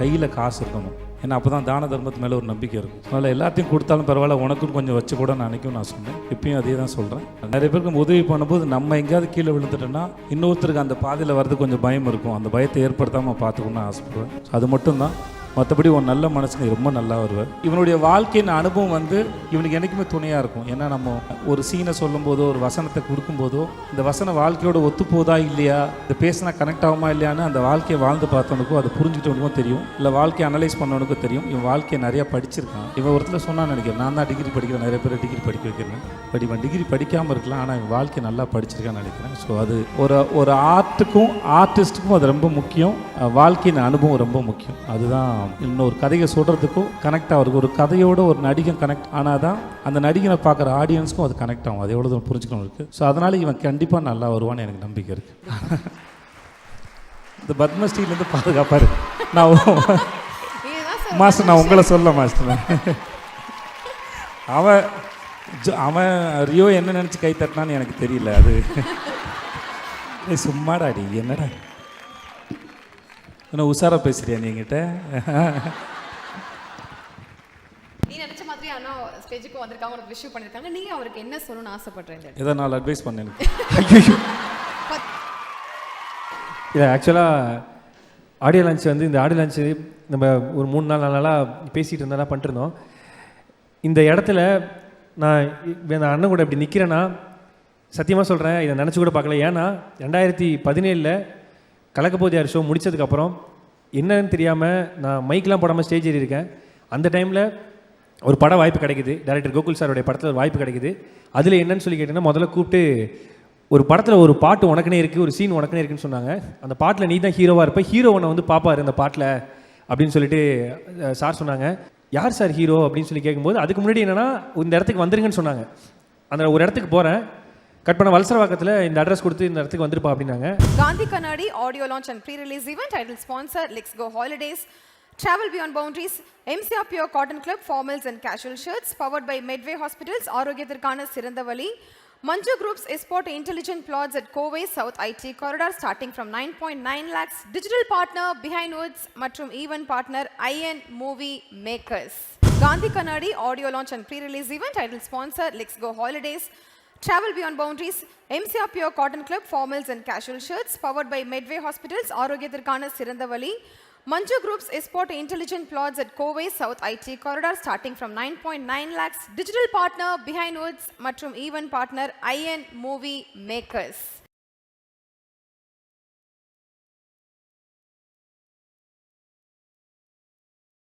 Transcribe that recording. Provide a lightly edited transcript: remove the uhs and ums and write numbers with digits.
கையில் காசு இருக்கணும். ஏன்னா அப்போ தான் தான தர்மத்து மேலே ஒரு நம்பிக்கை இருக்கும். அதனால் எல்லாத்தையும் கொடுத்தாலும் பரவாயில்ல, உனக்கும் கொஞ்சம் வச்சு கூட நினைக்கும் நான் சொன்னேன். இப்பயும் அதே தான் சொல்கிறேன். நிறைய பேருக்கு உதவி பண்ணும்போது நம்ம எங்கேயாவது கீழே விழுந்துட்டோன்னா இன்னொருத்தருக்கு அந்த பாதையில் வர்றது கொஞ்சம் பயம் இருக்கும். அந்த பயத்தை ஏற்படுத்தாமல் பார்த்துக்கணும்னு ஆசைப்படுவேன். அது மட்டும்தான். மற்றபடி ஒரு நல்ல மனசுங்க ரொம்ப நல்லா வருவார். இவனுடைய வாழ்க்கையின் அனுபவம் இவனுக்கு என்றைக்குமே துணையாக இருக்கும். ஏன்னா நம்ம ஒரு சீனை சொல்லும் போதோ ஒரு வசனத்தை கொடுக்கும்போதோ இந்த வசன வாழ்க்கையோட ஒத்து போதா இல்லையா, இந்த பேசினா கனெக்ட் ஆகுமா இல்லையான்னு அந்த வாழ்க்கையை வாழ்ந்து பார்த்தவனுக்கும் அது புரிஞ்சுக்கிட்டவனுக்கும் தெரியும். இல்லை வாழ்க்கையை அனலைஸ் பண்ணவனுக்கும் தெரியும். இவன் வாழ்க்கையை நிறையா படிச்சிருக்கான். இவன் ஒருத்தர் சொன்னான்னு நினைக்கிறேன், நான் தான் டிகிரி படிக்கிறேன், நிறைய பேர் டிகிரி படிக்க வைக்கிறேன். பட் இவன் டிகிரி படிக்காமல் இருக்கலாம், ஆனால் இவன் வாழ்க்கையை நல்லா படிச்சிருக்கான்னு நினைக்கிறேன். ஸோ அது ஒரு ஆர்ட்டுக்கும் ஆர்டிஸ்ட்டுக்கும் அது ரொம்ப முக்கியம். வாழ்க்கையின் அனுபவம் ரொம்ப முக்கியம். அதுதான் இன்னொரு கதையை சொல்கிறதுக்கும் கனெக்ட் ஆகுது. ஒரு கதையோட ஒரு நடிகன் கனெக்ட் ஆனால் தான் அந்த நடிகனை பார்க்குற ஆடியன்ஸுக்கும் அது கனெக்ட் ஆகும். அது எவ்வளோ தூரம் புரிஞ்சுக்கணும் இருக்குது. ஸோ அதனால் இவன் கண்டிப்பாக நல்லா வருவான்னு எனக்கு நம்பிக்கை இருக்குது. இந்த பத்மஸ்ரீலேருந்து பாதுகாப்பாரு. நான் மாஸ்டர், நான் உங்களை சொல்ல மாஸ்டர், அவன் ரியோ என்ன நினச்சி கை தட்டினான்னு எனக்கு தெரியல. அது சும்மாடாடி என்னடா என்ன உஷாரா பேசுறியா நீங்கிட்ட? நீ நினைச்ச மாதிரி அண்ணா ஸ்டேஜுக்கு வந்திருக்காங்க, ஒரு விஷயம் பண்ணிருக்காங்க. நீங்க அவருக்கு என்ன சொல்லணும்னு ஆசைப்படுறீங்க? ஏதோ நான் அட்வைஸ் பண்ணேன். இல்லை, ஆக்சுவலாக ஆடியோ லான்ச் இந்த ஆடியோ லான்ச்சு நம்ம ஒரு 3-4 நாளாக பேசிகிட்டு இருந்தாலும் பண்ணிட்டு இருந்தோம். இந்த இடத்துல நான் இந்த அண்ணன் கூட இப்படி நிற்கிறேன்னா சத்தியமாக சொல்கிறேன், இதை நினச்சி கூட பார்க்கல. ஏன்னா 2017 கலக்கப்போதியார் ஷோ முடித்ததுக்கப்புறம் என்னன்னு தெரியாமல் நான் மைக்கெலாம் போடாமல் ஸ்டேஜ் ஏறி இருக்கேன். அந்த டைமில் ஒரு பட வாய்ப்பு கிடைக்குது. டைரக்டர் கோகுல் சாரோடைய படத்தில் ஒரு வாய்ப்பு கிடைக்குது. அதில் என்னன்னு சொல்லி கேட்டிங்கன்னா, முதல்ல கூப்பிட்டு ஒரு படத்தில் ஒரு பாட்டு உனக்குனே இருக்குது, ஒரு சீன் உனக்குனே இருக்குன்னு சொன்னாங்க. அந்த பாட்டில் நீ தான் ஹீரோவாக இருப்ப, ஹீரோ உன்னை பார்ப்பார் அந்த பாட்டில் அப்படின்னு சொல்லிட்டு சார் சொன்னாங்க. யார் சார் ஹீரோ அப்படின்னு சொல்லி கேட்கும்போது, அதுக்கு முன்னாடி என்னென்னா இந்த இடத்துக்கு வந்துருங்கன்னு சொன்னாங்க. அந்த ஒரு இடத்துக்கு போகிறேன், கட் பண்ண வல்சரவாக்கத்தில் இந்த அட்ரஸ் கொடுத்து இந்த இடத்துக்கு வந்துருப்பா அப்படின்னாங்க. Gandhi Kannadi audio launch and pre release event title sponsor let's go holidays, Travel Beyond Boundaries, MCR Pure Cotton Club formals and casual shirts, powered by Medway Hospitals, ஆரோக்கியத்திற்கான சிறந்த வழி, Manju Group's Esport Intelligent Plots at Kovai South IT Corridor starting from 9.9 lakhs, digital partner Behind Woods மற்றும் event partner IN Movie Makers. Gandhi Kannadi audio launch and pre release event title sponsor let's go holidays, Travel Beyond Boundaries, MCR Pure Cotton Club formals and casual shirts, powered by Medway Hospitals, ஆரோக்கியத்திற்கான சிறந்த வழி, Manju Group's Esport Intelligent Plots at Kovai South IT Corridor starting from 9.9 lakhs, digital partner Behind Woods மற்றும் event partner IN Movie Makers.